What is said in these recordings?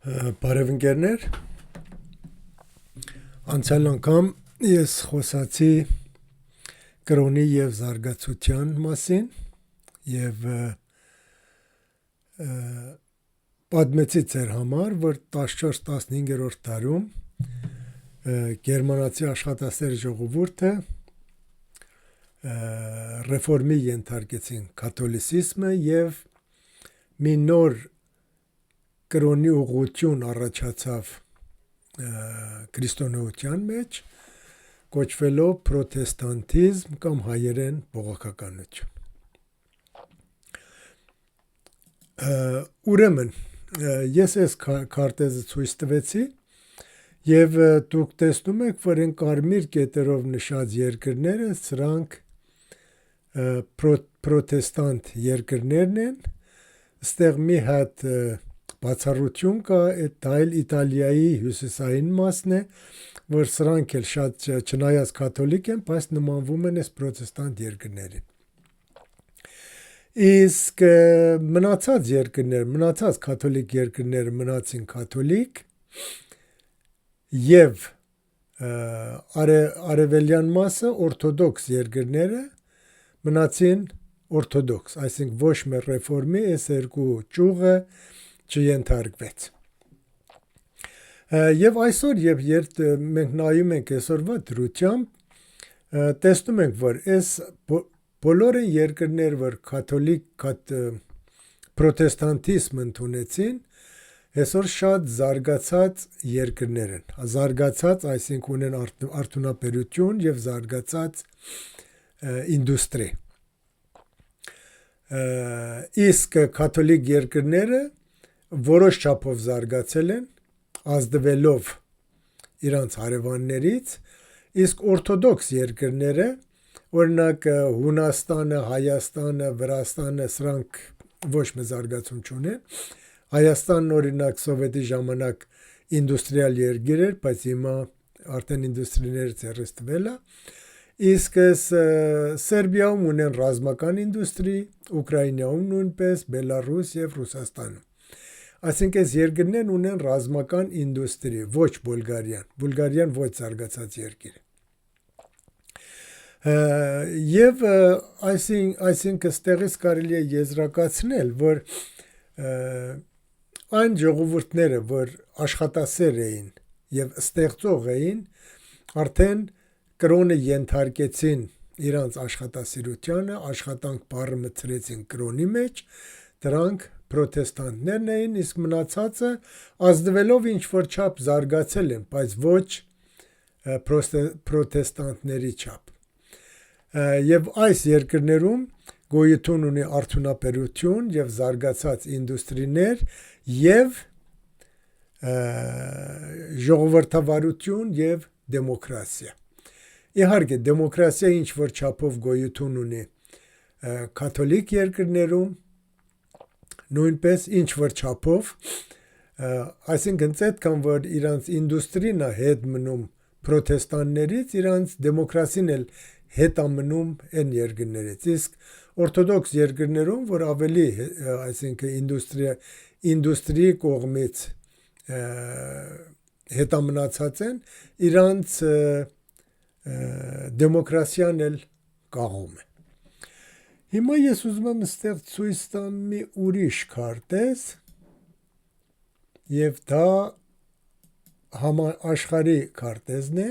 Բարև ընկերներ, անցյալ անգամ ես խոսացի կրոնի և զարգացության մասին և պատմեցի ձեր համար, որ 14-15-րդ դարում գերմանացի աշխատասեր ժողովուրդը ռեֆորմի ենթարկեցին կաթոլիսիզմը և մի նոր կրոնի ուղղություն առաջացավ քրիստոնեության մեջ, կոչվելով պրոտեստանտիզմ կամ հայերեն բողոքականություն։ Ուրեմն, ես այս քարտեզը ցույց տվեցի և դուք տեսնում եք, որ այն կարմիր կետերով նշած երկրները սրանք պրոտեստանտ երկրներն են, ստեղ մի հատ բացառություն կա, դա էլ Իտալիայի հյուսիսային մասն է, որ սրանք էլ շատ չնայած կաթոլիկ են, բայց նմանվում են այս պրոտեստանտ երկրներին։ Իսկ մնացած երկրներ, մնացած կաթոլիկ երկրները մնացին կաթոլիկ և արևելյան մասը օրթոդոքս երկրները մնացին օրթոդոքս, այսինքն ոչ մի ռեֆորմի այս երկու ճյուղը չենթարկվեց։ Եվ այսօր, երբ մենք նայում ենք այսօրվա դրությամբ, տեսնում ենք, որ այս բոլոր երկրներ, որ կաթոլիկ պրոտեստանտիզմ ընդունեցին, այսօր շատ զարգացած երկրներ են։ Զարգացած, այսինքն ունեն արդյունաբերություն և զարգացած ինդուստրի։ Իսկ կաթոլիկ երկրները որոշ չափով զարգացել են, ազդվելով իրանց հարևաններից, իսկ օրթոդոքս երկրները, օրինակ Հունաստանը, Հայաստանը, Վրաստանը, սրանք ոչ մի զարգացում չունեն։ Հայաստանն օրինակ սովետի ժամանակ ինդուստրիալ երկիր էր, բայց հիմա արդեն ինդուստրիաներից հեռացվել է։ Իսկ Սերբիայում ունեն ռազմական ինդուստրի, Ուկրաինայում նույնպես, Բելարուս և Ռուսաստանում։ Այսինքն այս երկրներն ունեն ռազմական ինդուստրի, ոչ Բուլղարիան։ Բուլղարիան ոչ զարգացած երկիր է։ Եվ այսինքն ստեղից կարելի է եզրակացնել, որ այն ժողովուրդները, որ աշխատասեր էին և ստեղծող էին, արդեն կրոնը ենթարկեցին իրանց աշխատասիրությանը, աշխատանք բառը մտցրեցին կրոնի մեջ, դրանք պրոտեստանտներն էին, իսկ մնացածը ազդվելով ինչ-որ չափ զարգացել են, բայց ոչ պրոտեստանտների չափ։ Եվ այս երկրներում գոյություն ունի արդյունաբերություն և զարգացած ինդուստրիներ և ժողովրդավարություն և դեմոկրատիա։ Իհարկե, դեմոկրատիա ինչ-որ չափով գոյություն ունի կաթոլիկ երկրներում, նույնպես ինչ-որ չափով, այսինքն պետք է որ իրանց ինդուստրին է հետ մնում պրոտեստանտներից, իրանց դեմոկրատին էլ հետ է մնում այն երկրներից։ Իսկ օրթոդոքս երկրներում, որ ավելի, այսինքն ինդուստրիի կողմից հետամնացած են, իրանց դեմոկրատիան էլ կաղում է։ Հիմա ես ուզում եմ ստեղ ցույց տամ մի ուրիշ քարտեզ, և դա համաշխարհի քարտեզն է։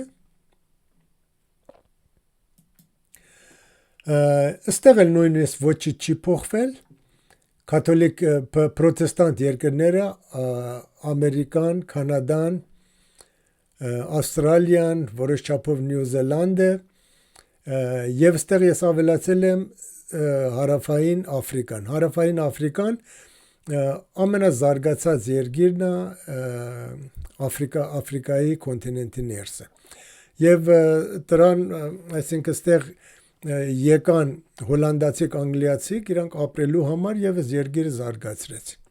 Ստեղ էլ նույնիսկ ոչինչ չի փոխվել։ Կաթոլիկ պրոտեստանտ երկրները Ամերիկան, Կանադան, Ավստրալիան, որոշ չափով Նյու Զելանդը, և ստեղ ես ավելացել եմ Հարավային Աֆրիկան։ Հարավային Աֆրիկան ամենազարգացած երկիրն է Աֆրիկայի կոնտինենտի ներսը։ Եվ դրան, այսինքն ստեղ եկան հոլանդացիք, անգլիացիք, իրանք ապրելու համար և երկիրը զարգացրեցին։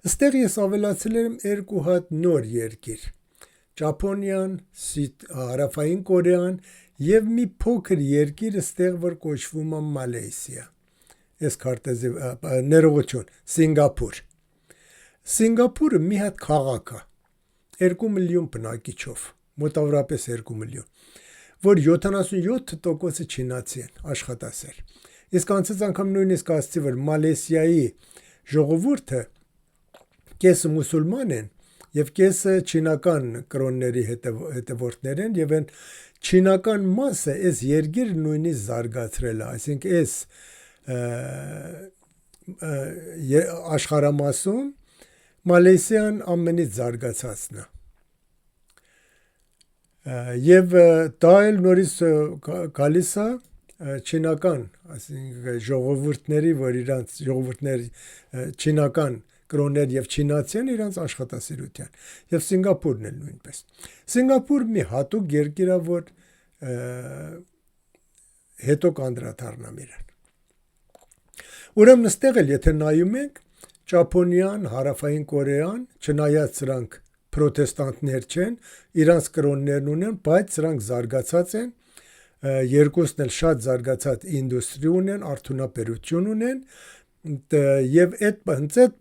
Ստեղ ես ավելացել եմ երկու հատ նոր երկիր՝ Ճապոնիան, Հարավային Կորեան և մի փոքր երկիր ստեղ, որ կոչվում է Մալեզիա։ Այս քարտեզի ներողություն, Սինգապուր։ Սինգապուրը մի հատ քաղաք է 2 միլիոն բնակիչով, մոտավորապես 2 միլիոն, որ 77%-ը չինացի են, աշխատասեր։ Իսկ անցած անգամ նույնիսկ ասացի, որ Մալեզիայի ժողովուրդը կեսը մուսուլման են եւ կեսը չինական կրոնների հետևորդներ են եւ այն չինական մասը այս երկիրը նույնիսկ զարգացրել է, այսինքն այս աշխարհամասում Մալեզիան ամենից զարգացածն է։ Եվ դա էլ նորից գալիս է չինական, այսինքն ժողովուրդների, որ իրանց ժողովուրդների չինական կրոններ եւ չինացիան իրանց աշխատասիրության։ Եվ Սինգապուրն էլ նույնպես։ Սինգապուրը մի հատուկ երկիր է, որ հետո կանդրադառնամ իրան։ Ուրեմն այստեղ էլ եթե նայում ենք Ճապոնիան, Հարավային Կորեան, չնայած սրանք պրոտեստանտներ չեն, իրանց կրոններն ունեն, բայց սրանք զարգացած են, երկուսն էլ շատ զարգացած ինդուստրի ունեն, արդյունաբերություն ունեն, եւ այդ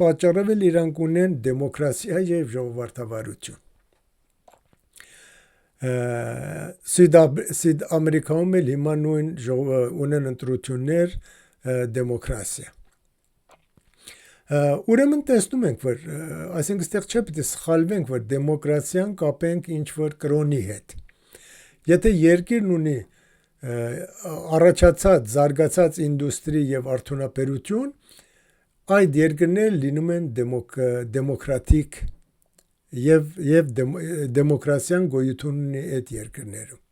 պատճառով էլ իրանք ունեն դեմոկրատիա եւ ժողովրդավարություն։ Սիդ Ամերիկայում էլ հիմա նույն ունեն ընտրություններ դեմոկրատիա։ Ուրեմն տեսնում ենք, որ այսինքն այստեղ չէ պետք է սխալվենք, որ դեմոկրատիան կապենք ինչ-որ կրոնի հետ։ Եթե երկիրն ունի առաջացած, զարգացած ինդուստրի եւ արդյունաբերություն, այդ երկրները լինում են դեմոկրատիկ եւ դեմոկրատիան գոյություն ունի այդ երկրներում։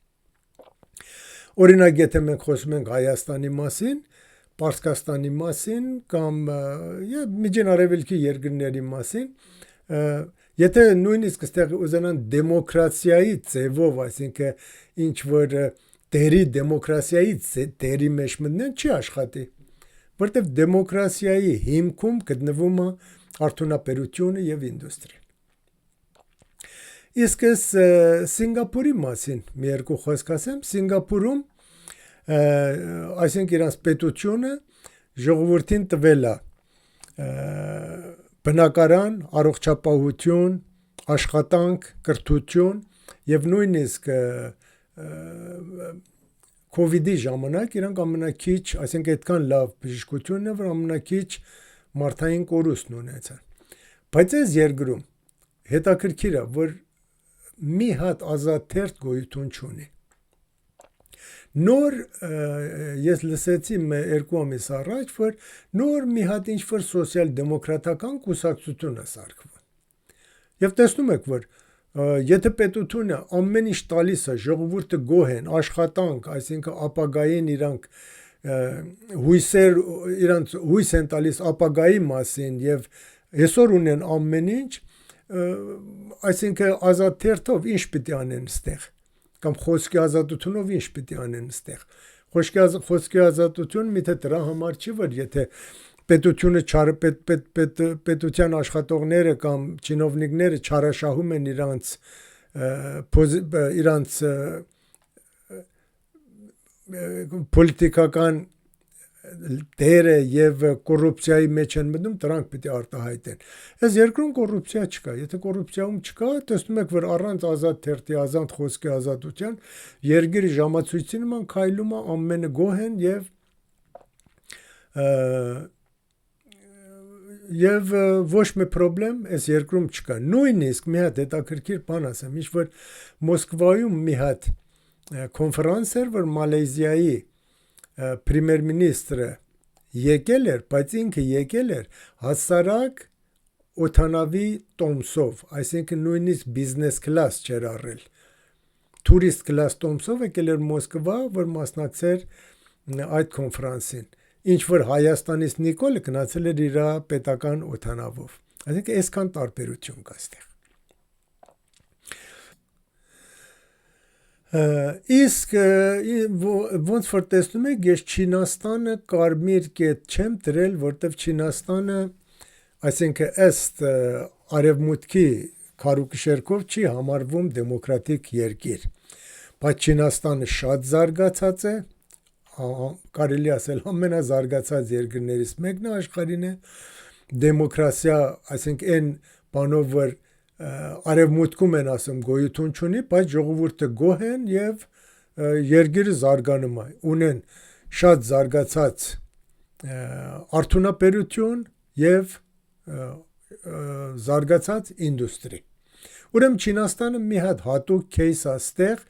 Օրինակ, եթե մենք խոսում ենք Հայաստանի մասին, Պարսկաստանի մասին կամ Միջին Արևելքի երկրների մասին, եթե նույնիսկ այստեղ ուզենան դեմոկրատիայի ձևով, այսինքն ինչ որ դերի դեմոկրատիայի դերի մեջ մտնեն, չի աշխատի, որտեղ դեմոկրատիայի հիմքում գտնվում է արդյունաբերությունը եւ ինդուստրիան։ Իսկ Սինգապուրի մասին մի երկու խոսք ասեմ, Սինգապուրում այսինքն իրանց պետությունը ժողովրդին տվել է բնակարան, առողջապահություն, աշխատանք, կրթություն եւ նույնիսկ COVID-ի ժամանակ իրանք ամենակիչ, այսինքն այդքան լավ բժշկությունն է, որ ամենակիչ մարդային կորուստն ունեցան։ Բայց այս երկրում հետաքրքիր է, որ մի հատ ազատ թերթ գոյություն չունի։ Նոր ես լսեցի 2 ամիս առաջ, որ նոր մի հատ ինչ-որ սոցիալ-դեմոկրատական կուսակցություն է սարքվում։ Եվ տեսնում եք, որ եթե պետությունը ամեն ինչ տալիս է, ժողովուրդը գոհ են, աշխատանք, այսինքն ապագային իրանք իրանց հույս են տալիս ապագայի մասին եւ այսօր ունեն ամեն ինչ, այսինքն ազատ թերթով ինչ պիտի անեն ստեղ, կամ խոսքի ազատությունով ինչ պիտի անեն ստեղ։ Խոսքի ազատություն միթե դրա համար չի, որ եթե պետությունը պետության աշխատողները կամ չինովնիկները չարաշահում են իրանց պոլիտիկական դերը եւ կոռուպցիայի մեջ են մտնում, դրանք պիտի արտահայտեն։ Այս երկրում կոռուպցիա չկա։ Եթե կոռուպցիայում չկա, տեսնում եք, որ առանց ազատ թերթի, ազատ խոսքի ազատության երկրի ժամացույցի նման քայլում է, ամենը գոհ են եւ ոչ մի խնդրեմ այս երկրում չկա։ Նույնիսկ մի հատ հետաքրքիր բան ասեմ, ինչ որ Մոսկվայում մի հատ կոնֆերանս էր, որ Մալեզիայի պրեմիեր մինիստրը եկել էր, բայց ինքը եկել էր հասարակ օթանավի տոմսով, այսինքն նույնիսկ բիզնես կլաս չէր առել։ Տուրիստ կլաս տոմսով եկել էր Մոսկվա, որ մասնակցեր այդ կոնֆերանսին։ Ինչ որ Հայաստանից Նիկոլը գնացել էր իր պետական օթանավով։ Այսինքն այսքան տարբերություն կա այստեղ։ Իսկ ոնց որ տեսնում եք, ես Չինաստանը կարմիր կետ չեմ դրել, որտեվ Չինաստանը, այսինքն ըստ արևմուտքի քարուկշերկով չի համարվում դեմոկրատիկ երկիր, բայց Չինաստանը շատ զարգացած է, կարելի ասել ամենազարգացած երկրներից մեկն է աշխարհին է, դեմոկրասիա, այսինքն այն բանով որ արևմուտքում են ասում գոյություն չունի, բայց ժողովուրդը գոհ են եւ երկիրը զարգանում է, ունեն շատ զարգացած արդյունաբերություն եւ զարգացած ինդուստրի։ Ուրեմն Չինաստանը մի հատ հատուկ кейս է ստեղ,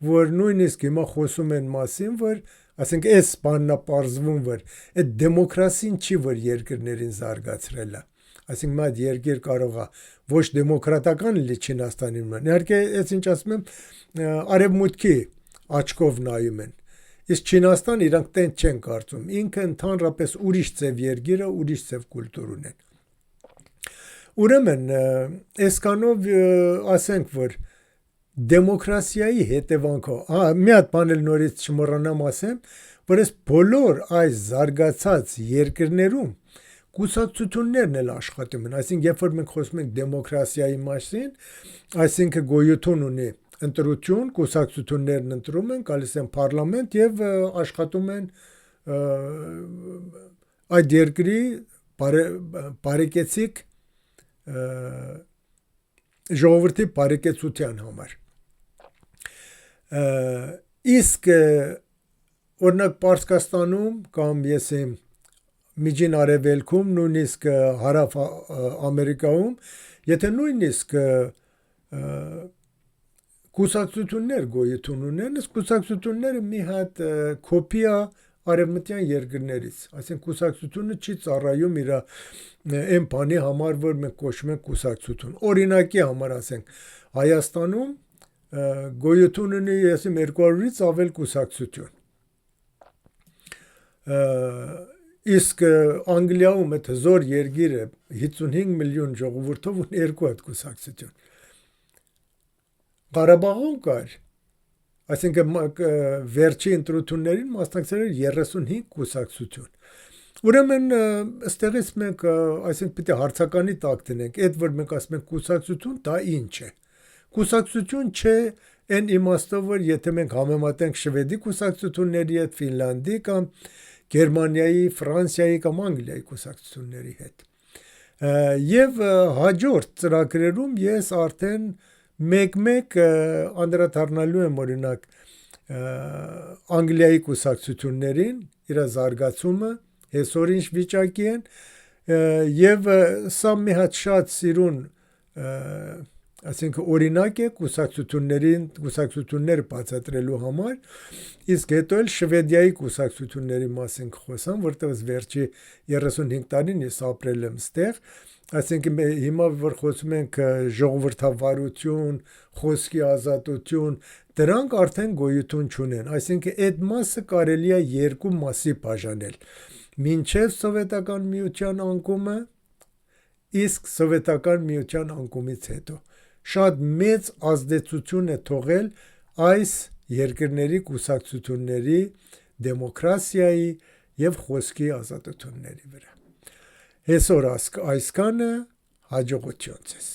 որ նույնիսկ հիմա խոսում են մասին, որ ասենք այս բանն է պարզվում, որ այդ դեմոկրասին չի, որ երկրներին զարգացրել է։ Այսինքն այդ երկիր կարող է ոչ դեմոկրատական լինի Չինաստանի նման։ Իհարկե, այս ինչ ասում եմ, արևմուտքի աչքով նայում են։ Իսկ Չինաստան իրանք տենց չեն կարծում։ Ինքը ընդհանրապես ուրիշ ձև երկիր է, ուրիշ ձև կուլտուր ունեն։ Ուրեմն, այսքանով ասենք, որ դեմոկրասիայի հետևանքով, մի հատ բան էլ նորից չմոռանամ ասեմ, որ այս բոլոր այս զարգացած երկրներում կուսակցություններն էլ աշխատում են, այսինքն երբ որ մենք խոսում ենք դեմոկրասիայի մասին, այսինքն գոյություն ունի ընտրություն, կուսակցություններն ընտրում են, գալիս են պարլամենտ եւ աշխատում են այդ երկրի բարեկեցիկ ժողովրդի բարեկեցության համար։ Իսկ օրինակ Պարսկաստանում կամ եսեմ Միջին Արևելքում, նույնիսկ Հարավ Ամերիկայում, եթե նույնիսկ կուսակցություններ գոյություն ունեն, այս կուսակցությունները մի հատ կոպի է արևմտյան երկրներից, այսինքն կուսակցությունը չի ծառայում իր այն բանի համար, որ մենք կոչում ենք կուսակցություն։ Օրինակի համար ասենք Հայաստանում գոյություն ունի եսեմ 200-ից ավել կուսակցություն։ Իսկ Անգլիայում այդ հզոր երկիրը 55 միլիոն ժողովուրդով ունի 2 հատ կուսակցություն։ Ղարաբաղում կար, այսինքն վերջի ընտրություններին մասնակցել էր 35 կուսակցություն։ Ուրեմն այստեղից մենք այսինքն պետք է հարցականի տակ դնենք, այդ որ մենք ասում ենք կուսակցություն, դա ինչ է։ Կուսակցություն չէ այն իմաստով, որ եթե մենք համեմատենք Շվեդի կուսակցությունների հետ, Ֆինլանդի կամ Գերմանիայի, Ֆրանսիայի կամ Անգլիայի կուսակցությունների հետ։ Եվ հաջորդ ծրագրերում ես արդեն մեկ-մեկ անդրադառնալու եմ օրինակ Անգլիայի կուսակցություններին, իր զարգացումը, այսօր ինչ վիճակի են, եւ սա մի հատ շատ սիրուն այսինքն օրինակ է կուսակցությունները բացատրելու համար, իսկ հետո էլ Շվեդիայի կուսակցությունների մասին խոսամ, որտեղ վերջի 35 տարին ես ապրել եմ ստեղ, այսինքն հիմա որ խոսում ենք ժողովրդավարություն, խոսքի ազատություն, դրանք արդեն գոյություն չունեն, այսինքն այդ մասը կարելի է երկու մասի բաժանել, մինչև սովետական միության անկումը, իսկ սովետական միության անկումից հետո շատ մեծ ազդեցություն է թողել այս երկրների կուսակցությունների դեմոկրասիայի եւ խոսքի ազատությունների վրա։ Այսօր այսքանը, հաջողություն ձեզ։